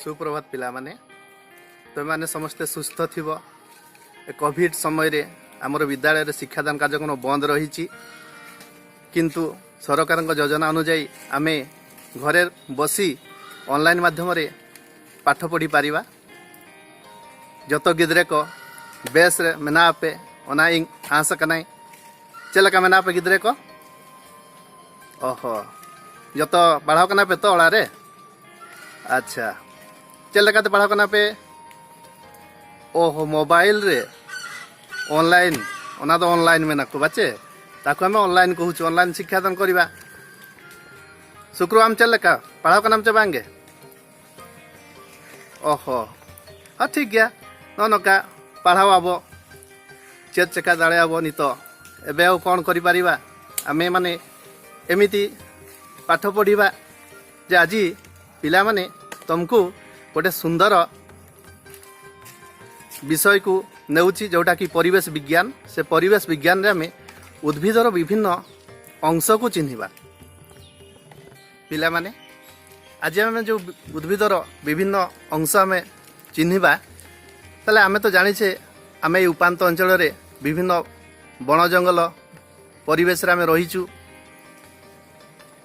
सुप्रभात पिला माने तुम मैंने समस्ते सुस्थ थी कोविड समय रे आमर विद्यालय शिक्षादान कार्यक्रम बंद रही किंतु सरकार योजना अनुजाई आम घरे बसी ऑनलाइन माध्यम रे पाठ पढ़ी पारिबा जत गिद्रे को बेस रे मेना पे ओना इंग आस कनाई चलका मेना पे गिद्रे को ओहो जत पढ़ाओ कना पे तो ओड़ा रे अच्छा चलका ते पढ़ाओ कना पे ओहो मोबाइल रे ऑनलाइन ओना तो ऑनलाइन में नाको बच्चे ताको हमें ऑनलाइन कहूँ ऑनलाइन शिक्षादान करवा शुक्रवार चलका पढ़ाओ का नाम चबांगे ओहो हाँ ठीक गया नौका पढ़ाओ आब चेत चेका दाड़े आब नित एबे आउ कौन करि परिबा आमे माने एमिति पाठ पढ़िबा जे आज पिला माने तुमको गोटे सुंदर विषय को नेउची जोटा कि परिवेश विज्ञान से परिवेश विज्ञान रे आमे उद्भिदर विभिन्न अंश को चिन्हिबा पिला माने आज आम जो उद्भिदर विभिन्न अंश आम चिन्हिबा ताले आमे तो जानिछे आमे ए उपांत अंचल रे विभिन्न बण जंगल परिवेश रे आमे रहिचु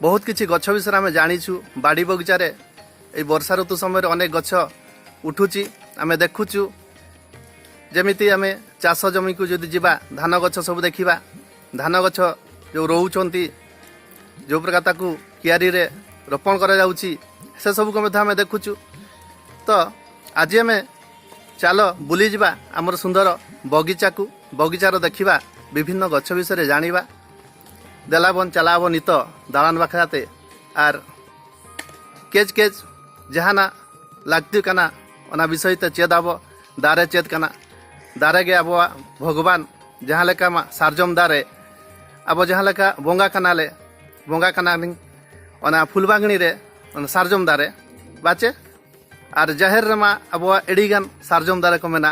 बहुत किछि गछ विषय आमे जानिछु बाड़ी बगीचा रे ए वर्षा ऋतु समय रे अनेक गछ उठुची आमे देखुछु जेमिति आमे चाष जमी को जदि जीवा धान गछ सब देखिबा धान गछ जो रोचंती जो प्रकार ताकू कियारी रे रोपण करा जाउची से सब को आमे देखुछु तो आज आमे चलो बुली जीवा आमर सुंदर बगीचा को बगीचार देखिबा विभिन्न गछ विषय जानिबा देलाबन चलाबन नित दालान बाखाते आर केज केज जहाना लागती कना ओना विषय ते चेदाब दारे चेद कना दारे गे अब भगवान जहाँ लेका मा सारजम दारे अब जहाँ लेका बोंगा कना ओना फुलबांगनी रे सारजम दारे बाचे आर जाहिर रमा अब एडिगान सारजम दारे को मेना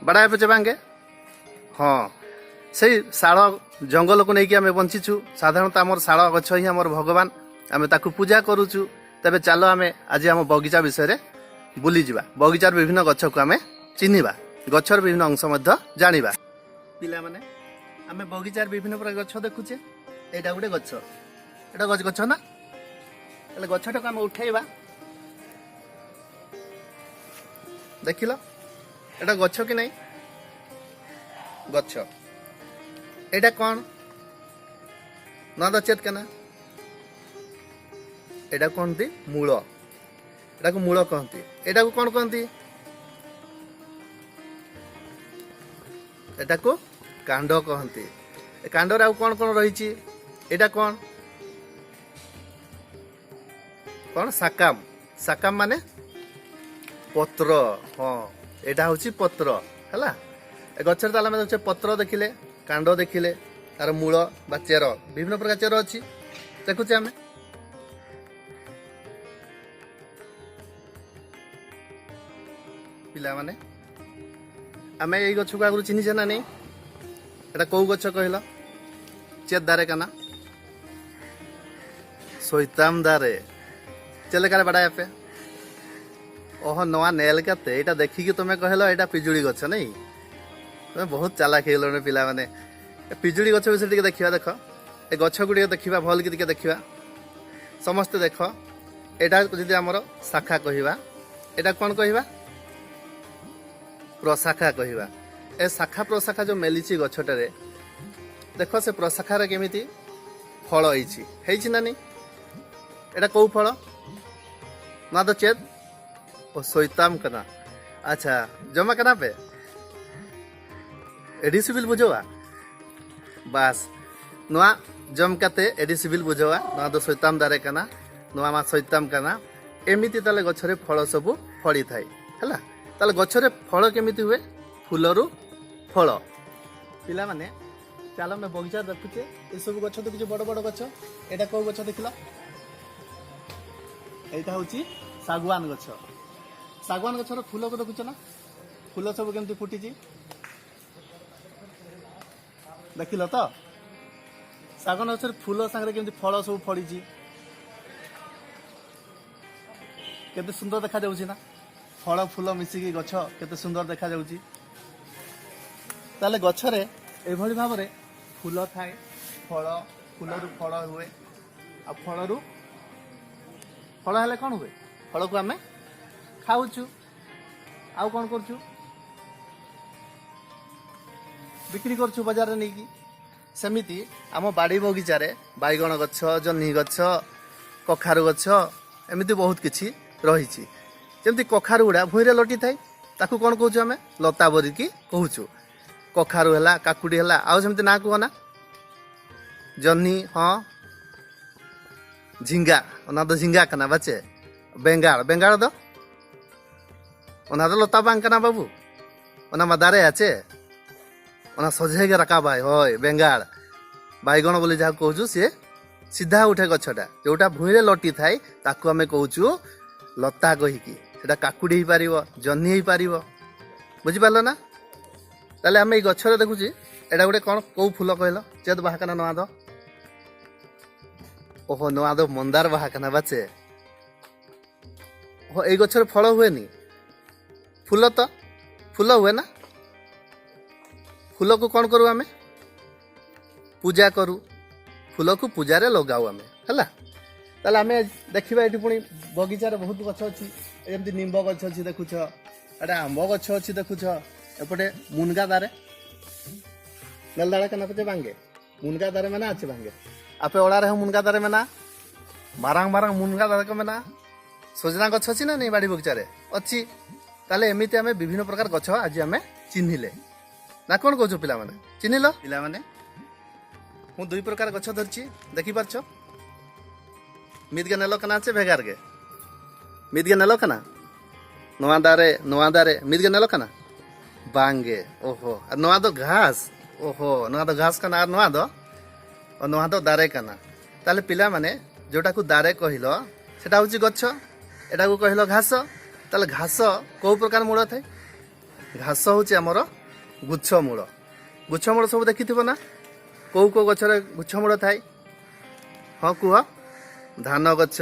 बड़ा पे चबांगे हाँ से शाल जंगल को लेकिन आम बंचीचु साधारणतः आमर शाल गछ ही आमर भगवान आम ताकू पूजा करूचु तेबे चलो आम आज आम बगीचा विषय रे बुली जीवा बगीचार विभिन्न गछ को आम चिन्हिबा गछर विभिन्न अंश मध्य जानिबा पिला माने आम बगीचार विभिन्न प्रकार गछ देखुचे एटा गुटे गछ एटा गछ ना एले गछटा को आम उठाइबा देखिल एटा गछ कि नहीं गछ एटा कौन ना चेत कना एटा कहती मूल एटा को मूल कहती एटा को कौन कहती एटा को कांड कहती कांड रे कौन कौन रही एटा कौन कौन साकाम साकाम माने पत्र हाँ एटा हूँ पत्र है गचर ताल आम देखे पत्र देखिले कांड देखिले तार मूल बा चेर विभिन्न प्रकार चेर अच्छी देखुचे आम पिला माने आम यही गछ को आगु चिन्हिचे ना नहीं एटा कौ गछ कहल चेत दारे काना सैताम दारे चले काले बड़ा पे ओह नवा नेल के देखिकी तुम्हें कहल यहाँ पिजुड़ी गछ नहीं तुम्हें बहुत चालाक हो पिला माने पिजुड़ी गछ विषय देखा देख ए गछ गुड़ देखा भल कि देखा समस्ते देख एटा जी आमर शाखा कहवा एटा कौन कहवा प्रशाखा कहवा ए शाखा प्रशाखा जो मेली गछटे देख से प्रशाखार केमिति फल होती ना नहीं एटा कौ फल ना तो चेत ओ सैताम कना अच्छा जमा कना पे एडी सिविल बुझवा बास नुआ जम काते एडी सिविल बुझवा ना तो सैताम दारे कना नुआ मा सैताम कना एमिति ताले गछरे फल सब फड़ी थाई हला ताले गछरे फल केमिति हुए फूलरू फल पिला माने चलो मैं बगीचा देखुचे ए सब गछ देखुचे बड़ बड़ गछ एटा को गछ देखिला एटा होची सागवान गछ सागवान गछर फूल को देखुच ना फूल सब केमती फुटी देखिल तो सागवान गछर फूल सांगे केमती फल सब फड़ी केते सुंदर देखा जाउछि ना फल फूल मिसिकी गछ केते सुंदर देखा जाउछि ताले गछरे एभଳି भाबरे फूल थाए फल फूलरू फल हुए आ फलरू फल हेले कौन हुए फल को आमे खाऊछु आउ कौन करछु बिक्री करछु बाजार रे नेकी सेमिति आम बाड़ी बगीचा रे बाइगण गछ जन्ही गछ कखारु गछ एमिति बहुत किछि रहिछि जेमति कखारु गुडा भुइरे लटी थाई ताकू कौन कहछु आमे लता बरी की कहछु कखारु हला काकुडी हला आउ सेमति ना कहना जन्ही हाँ झिंगा ओना दो झिंगा कना बच्चे बेंगाड़ बेंगाड़ दो ओना दो लता बांग कना बाबू ओना मदारे आचे ओना सजे के रखा भाई होय बेंगाड़ बाइगण बोली जहाँ कहूँ सी सीधा उठे गछटा जोटा भूईरे लटी थाए ताकू आमे कहूँ लता कहीकि सेटा काकुडी हो पारिबो जन्ही हो पारिबो बुझी पारलो ना ताले आमे ए गछरे देखुची एटा गोटे कोन को फूल कहलो चेद बाहाकना नवा दो ओहो नवा दो मंदार बाहाकना बाचे हो ए गछरे फल हुए नी फूल तो फूल हुए ना फूल को कौन करू आमे पूजा करू फूल को पूजा रे लगाऊ आमे हला ताले आमे देखिबा एठी पुनी बगीचा रे बहुत गछ अछि एमति निंब गछ अछि देखुछ एटा आंब गछ अछि देखुछ एपटे मुनगा दारे गलदाड़ा कना पचे बांगे मुनगा दारे में ना अच्छे बांगे आपे ओड़ा रहे मुनगा दारे में ना मारांग मारांग मुनगा दारे को में ना सजना गछ अछि ना नहीं बाड़ी बगीचा रे अछि ताले एमिति आमे विभिन्न प्रकार गछ आज आमे चिन्हिले ना कोन कहू पिला माने चिन्हिलो पिला माने मु दुई प्रकार गछ धरछि देखि पारछो मिद के नेलो कना छे भेगार के मिद के नेलो कना नवा दारे मिद के नेलो कना बांगे ओहो नवा दो घास ओहो नवा दो घास कना और नवा दो दारे कना ताले पिला माने जोटा को दारे कहिलो सेटा होची गछ एटा को कहिलो घास ताले घास को प्रकार मूल थाए घास होची हमर गुच्छ मूल सब देखिथिबो ना को गछरे गुच्छ मूल थाए हाँ कुह धान गछ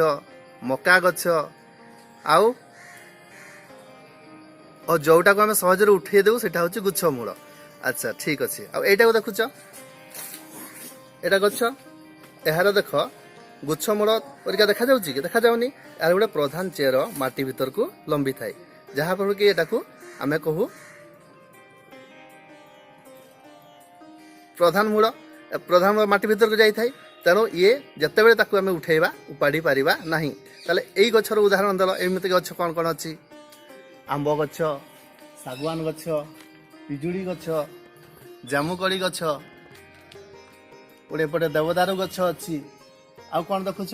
मका गछ आउ और जोटा को आम सहज उठे देव सेटा हूँ गुच्छ मूल अच्छा ठीक अच्छे आईटा को देखुच एटा गछ यार देख गुच्छ मूल परिका देखा जाउछि कि देखा जाउनी यार गोटे प्रधान चेर माटी भीतर को लंबी थाए जहाँ फल कि एटा को आमे कहू प्रधान मूल माटी भीतर को जाई थाए तेणु ये जते बेले ताकू आमे उठेबा उपाड़ी पारिबा नाही ताले एई गछर उदाहरण दल एमिति गछ कोन कोन अछि आंब गछ सागवान गछ पिजुड़ी गछ जामुकड़ी गछ गोटे पटे देवदारू गछ अच्छी आउ कौन देखुच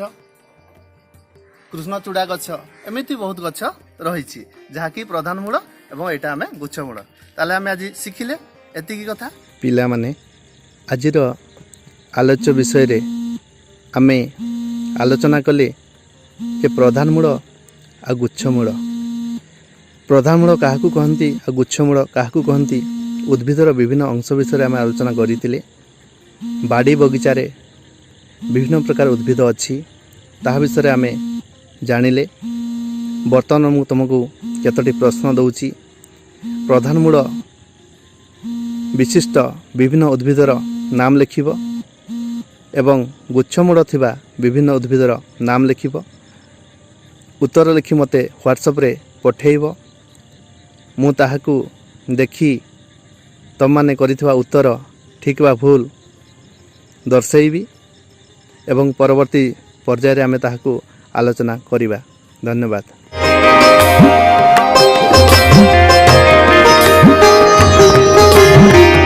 कृष्णचूड़ा गछ एमती बहुत गछ रही जहाँकि प्रधान मूल एवं यहाँ आम गुच्छ मूल ताले आम आज शिखिले एतिकी कथा पिला माने आजिर आलोच्य विषय रे आमे आलोचना कले जे प्रधान मूल आ गुच्छ मूल प्रधान मूल क्या कहती आ गुच्छ मूल क्या कहती उद्भिदर विभिन्न अंश विषय आम आलोचना करते बाड़ी बगीचा रे विभिन्न प्रकार उद्भिद अच्छी ता विषय आम जानिले बर्तमान मु तुमको केतोटी प्रश्न दउची प्रधान मूल विशिष्ट विभिन्न उद्भिदर नाम लिखिब एवं गुच्छ मूल थिबा विभिन्न उद्भिदर नाम लिखिब उत्तर लिखि मते व्हाट्सएप रे पठेइब मु ताहाकू देखी तुम माने करिथिबा उत्तर ठीक बा भूल दर्शाइबी एवं परवर्ती पर्याय रे आमे ताहाकू आलोचना करिबा। धन्यवाद।